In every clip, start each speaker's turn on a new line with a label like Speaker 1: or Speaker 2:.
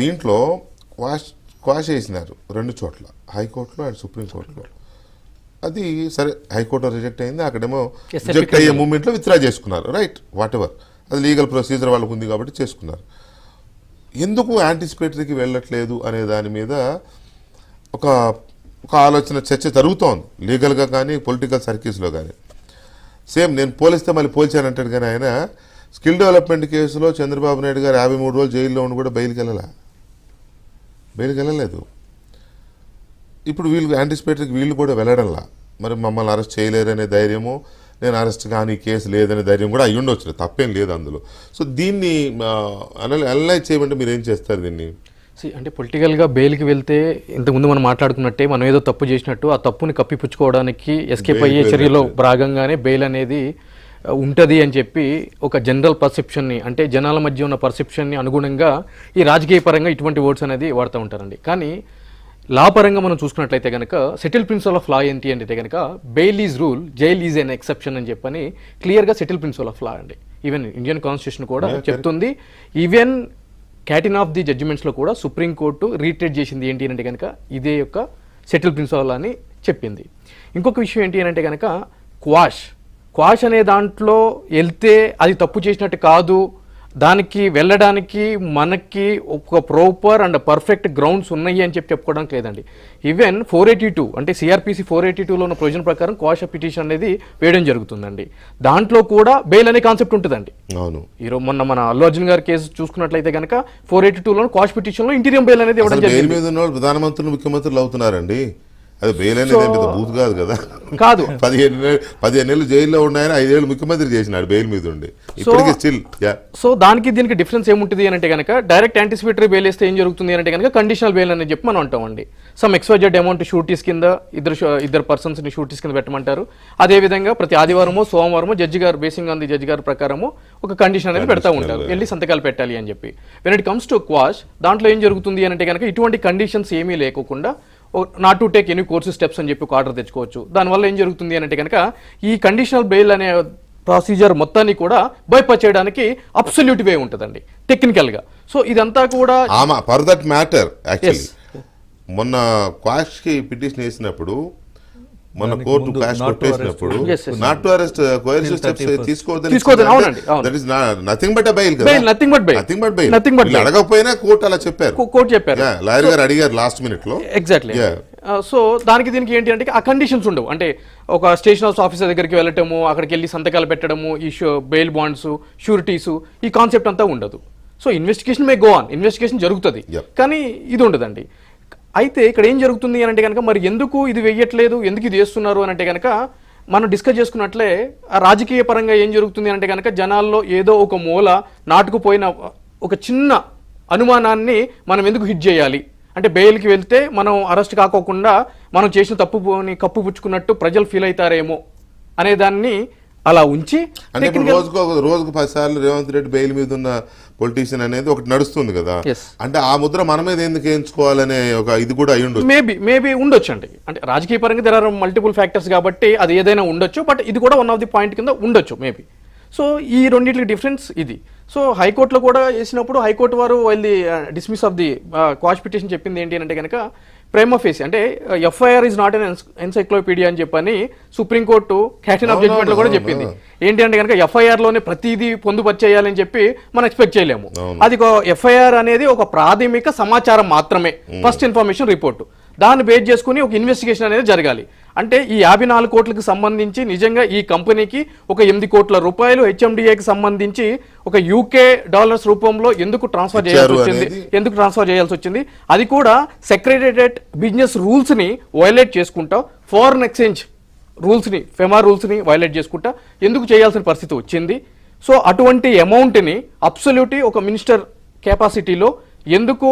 Speaker 1: దీంట్లో క్వాష్ చేసినారు 2 చోట్ల, హైకోర్టులో అండ్ సుప్రీంకోర్టులో. అది సరే హైకోర్టులో రిజెక్ట్ అయింది, అక్కడేమో రిజెక్ట్ అయ్యే మూమెంట్లో విత్డ్రా చేసుకున్నారు, రైట్, వాట్ ఎవర్, అది లీగల్ ప్రొసీజర్ వాళ్ళకు ఉంది కాబట్టి చేసుకున్నారు. ఎందుకు యాంటిసిపేటరీకి వెళ్ళట్లేదు అనే దాని మీద ఒక ఆలోచన చర్చ జరుగుతోంది లీగల్గా కానీ పొలిటికల్ సర్కిల్స్లో కానీ. సేమ్ నేను పోలిస్తే మళ్ళీ పోల్చానంటాడు కానీ ఆయన స్కిల్ డెవలప్మెంట్ కేసులో చంద్రబాబు నాయుడు గారు 53 రోజులు జైల్లో ఉండి కూడా బెయిల్కి వెళ్ళలేదు. ఇప్పుడు వీళ్ళు యాంటిసిపేటరీకి వీళ్ళు కూడా వెళ్ళడంలా, మరి మమ్మల్ని అరెస్ట్ చేయలేరనే ధైర్యము, నేను అరెస్ట్ కానీ కేసు లేదనే ధైర్యం కూడా అయ్యి ఉండొచ్చు, తప్పేం లేదు అందులో. సో దీన్ని అనలైజ్ చేయమంటే మీరు ఏం చేస్తారు దీన్ని?
Speaker 2: అంటే పొలిటికల్గా బెయిల్కి వెళ్తే ఇంతకుముందు మనం మాట్లాడుకున్నట్టే మనం ఏదో తప్పు చేసినట్టు ఆ తప్పుని కప్పిపుచ్చుకోవడానికి ఎస్కేప్ అయ్యే చర్యలో భాగంగానే బెయిల్ అనేది ఉంటుంది అని చెప్పి ఒక జనరల్ పర్సెప్షన్ని, అంటే జనాల మధ్య ఉన్న పర్సెప్షన్ని అనుగుణంగా ఈ రాజకీయ పరంగా ఇటువంటి వర్డ్స్ అనేది వాడుతూ ఉంటారండి. కానీ లా పరంగా మనం చూసుకున్నట్లయితే కనుక సెటిల్ ప్రిన్సిపల్ ఆఫ్ లా ఏంటి అంటే కనుక bail is rule, jail is an exception అని చెప్పని క్లియర్గా సెటిల్ ప్రిన్సిపల్ ఆఫ్ లా అండి. ఈవెన్ ఇండియన్ కాన్స్టిట్యూషన్ కూడా చెప్తుంది. ఈవెన్ క్యాటిన్ ఆఫ్ ది జడ్జిమెంట్స్లో కూడా సుప్రీంకోర్టు రీట్రేట్ చేసింది ఏంటి అంటే కనుక ఇదే యొక్క సెటిల్ ప్రిన్సిపల్ అని చెప్పింది. ఇంకొక విషయం ఏంటి అంటే కనుక క్వాష్ అనే దాంట్లో వెళ్తే అది తప్పు చేసినట్టు కాదు, దానికి వెళ్ళడానికి మనకి ఒక ప్రాపర్ అండ్ పర్ఫెక్ట్ గ్రౌండ్స్ ఉన్నాయి అని చెప్పుకోవడానికి లేదండి. ఈవెన్ 482 అంటే సిఆర్పిసి 482లో ఉన్న ప్రొవిజన్ ప్రకారం క్వాష్ పిటిషన్ అనేది వేయడం జరుగుతుందండి. దాంట్లో కూడా బెయిల్ అనే కాన్సెప్ట్ ఉంటుందండి.
Speaker 1: అవును,
Speaker 2: ఈరోజు మొన్న మన అల్లు అర్జున్ గారి కేసు చూసుకున్నట్లయితే కనుక 482లో క్వాష్ పిటిషన్లో ఇంటీరియం బెయిల్ అనేది ఇవ్వడం జరిగింది.
Speaker 1: ప్రధానమంత్రులు ముఖ్యమంత్రులు అవుతున్నారండి, అది బెయిల్ అనేది బూత్ కాదు కదా,
Speaker 2: కాదు.
Speaker 1: 15 నెలలు జైల్లో ఉన్నాయని 5 ఏళ్ళు ముఖ్యమంత్రి చేసినాడు బెయిల్ మీద ఉండి.
Speaker 2: సో దానికి దీనికి డిఫరెన్స్ ఏముంటుంది అని అంటే కనుక డైరెక్ట్ యాంటిసిపేటరీ బెయిల్ వేస్తే ఏం జరుగుతుంది అంటే కనుక కండిషనల్ బెయిల్ అని చెప్పి మనం అంటామండి. సమ్ XYZ అమౌంట్ షూటీస్ కింద ఇద్దరు పర్సన్స్ని షూటీస్ కింద పెట్టమంటారు. అదేవిధంగా ప్రతి ఆదివారమో సోమవారమో జడ్జి గారు బేసింగ్ ఆన్ ది జడ్జి గారి ప్రకారము ఒక కండిషన్ అనేది పెడతా ఉంటారు, వెళ్ళి సంతకాలు పెట్టాలి అని చెప్పి. When it comes to quash దాంట్లో ఏం జరుగుతుంది అని అంటే కనుక ఇటువంటి కండిషన్స్ ఏమీ లేకుండా not to take any course steps అని చెప్పి ఒక ఆర్డర్ తెచ్చుకోవచ్చు. దానివల్ల ఏం జరుగుతుంది అంటే కనుక ఈ కండిషనల్ బెయిల్ అనే ప్రొసీజర్ మొత్తాన్ని కూడా బైపాస్ చేయడానికి అబ్సల్యూట్ వే ఉంటుందండి టెక్నికల్గా. సో ఇదంతా కూడా
Speaker 1: ఫర్ దట్ మ్యాటర్ యాక్చువల్లీ మొన్న క్వాష్కి పిటిషన్ వేసినప్పుడు మన కోర్టు క్లాష్ కొట్టేసినప్పుడు not to arrest coercive steps తీసుకోవద్దని that is nothing but bail కదా, నథింగ్ బట్ బెయిల్ అడగకపోయినా కోర్టు అలా చెప్పారు, లాయర్ గారు అడిగారు లాస్ట్ మినిట్ లో.
Speaker 2: ఎగ్జాక్ట్లీ. సో దానికి దీనికి ఏంటి అంటే ఆ కండిషన్స్ ఉండవు. అంటే ఒక స్టేషన్ హౌస్ ఆఫీసర్ దగ్గరికి వెళ్ళటము, అక్కడికి వెళ్ళి సంతకాలు పెట్టడము, ఈ బెయిల్ బాండ్స్, షూరిటీస్, ఈ కాన్సెప్ట్ అంతా ఉండదు. So investigation may go on, investigation జరుగుతుంది, కానీ ఇది ఉండదండి. అయితే ఇక్కడ ఏం జరుగుతుంది అని అంటే కనుక మరి ఎందుకు ఇది వెయ్యట్లేదు, ఎందుకు ఇది వేస్తున్నారు అని అంటే కనుక మనం డిస్కస్ చేసుకున్నట్లే రాజకీయ పరంగా ఏం జరుగుతుంది అంటే కనుక జనాల్లో ఏదో ఒక మూల నాటుకుపోయిన ఒక చిన్న అనుమానాన్ని మనం ఎందుకు హిట్ చేయాలి అంటే బెయిల్కి వెళ్తే మనం అరెస్ట్ కాకోకుండా మనం చేసిన తప్పుని కప్పుపుచ్చుకున్నట్టు ప్రజలు ఫీల్ అవుతారేమో అనే దాన్ని అలా ఉంచి
Speaker 1: అంటే రోజుకు 10 సార్లు రేవంత్ రెడ్డి బెయిల్ మీద ఉన్న పొలిటీషియన్ అనేది ఒకటి నడుస్తుంది కదా, అంటే ఆ ముద్ర మన మీద ఎందుకు వేయించుకోవాలనే ఒక ఇది కూడా అయి ఉండొచ్చు.
Speaker 2: మేబీ ఉండొచ్చు అండి. అంటే రాజకీయ పరంగా దేర్ ఆర్ మల్టిపుల్ ఫ్యాక్టర్స్ కాబట్టి అది ఏదైనా ఉండొచ్చు, బట్ ఇది కూడా వన్ ఆఫ్ ది పాయింట్ కింద ఉండొచ్చు మేబీ. సో ఈ రెండింటికి డిఫరెన్స్ ఇది. సో హైకోర్టులో కూడా వేసినప్పుడు హైకోర్టు వారు వాళ్ళది dismiss of the quash petition చెప్పింది ఏంటి అంటే కనుక ప్రైమా ఫేసి అంటే FIR is not an encyclopaedia అని చెప్పని సుప్రీంకోర్టు క్యాటిన్ ఆఫ్ జడ్జిమెంట్లో కూడా చెప్పింది. ఏంటి అంటే కనుక ఎఫ్ఐఆర్లోనే ప్రతిదీ పొందుపరిచేయాలని చెప్పి మనం ఎక్స్పెక్ట్ చేయలేము. అది ఎఫ్ఐఆర్ అనేది ఒక ప్రాథమిక సమాచారం మాత్రమే, ఫస్ట్ ఇన్ఫర్మేషన్ రిపోర్టు. దాన్ని బేస్ చేసుకుని ఒక ఇన్వెస్టిగేషన్ అనేది జరగాలి. అంటే ఈ 54 కోట్లకు సంబంధించి నిజంగా ఈ కంపెనీకి ఒక 8 కోట్ల రూపాయలు హెచ్ఎండిఏకి సంబంధించి ఒక యూకే డాలర్స్ రూపంలో ఎందుకు ట్రాన్స్ఫర్ చేయాల్సి వచ్చింది, అది కూడా సెక్రటేరియట్ బిజినెస్ రూల్స్ని వైలేట్ చేసుకుంటా, ఫారెన్ ఎక్స్చేంజ్ రూల్స్ని, ఫెమా రూల్స్ని వైలేట్ చేసుకుంటా ఎందుకు చేయాల్సిన పరిస్థితి వచ్చింది. సో అటువంటి అమౌంట్ని అబ్సల్యూట్లీ ఒక మినిస్టర్ కెపాసిటీలో ఎందుకు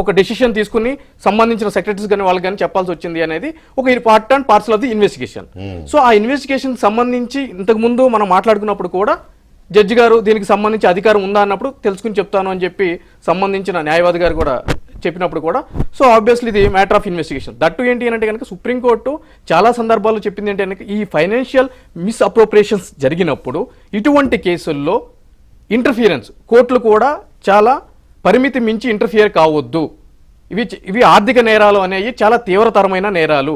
Speaker 2: ఒక డెసిషన్ తీసుకుని సంబంధించిన సెక్రటరీస్ కానీ వాళ్ళకి కానీ చెప్పాల్సి వచ్చింది అనేది ఒక part and parcel of the investigation. So ఆ ఇన్వెస్టిగేషన్ సంబంధించి ఇంతకుముందు మనం మాట్లాడుకున్నప్పుడు కూడా జడ్జి గారు దీనికి సంబంధించి అధికారం ఉందా అన్నప్పుడు తెలుసుకుని చెప్తాను అని చెప్పి సంబంధించిన న్యాయవాది గారు కూడా చెప్పినప్పుడు కూడా సో ఆబ్వియస్లీ ఇది మ్యాటర్ ఆఫ్ ఇన్వెస్టిగేషన్. దట్టు ఏంటి అంటే కనుక సుప్రీంకోర్టు చాలా సందర్భాల్లో చెప్పింది ఏంటి అంటే ఈ ఫైనాన్షియల్ మిస్అప్రోప్రియేషన్స్ జరిగినప్పుడు ఇటువంటి కేసుల్లో ఇంటర్ఫియరెన్స్ కోర్టులు కూడా చాలా పరిమితి మించి ఇంటర్ఫియర్ కావద్దు, ఇవి ఆర్థిక నేరాలు అనేవి చాలా తీవ్రతరమైన నేరాలు,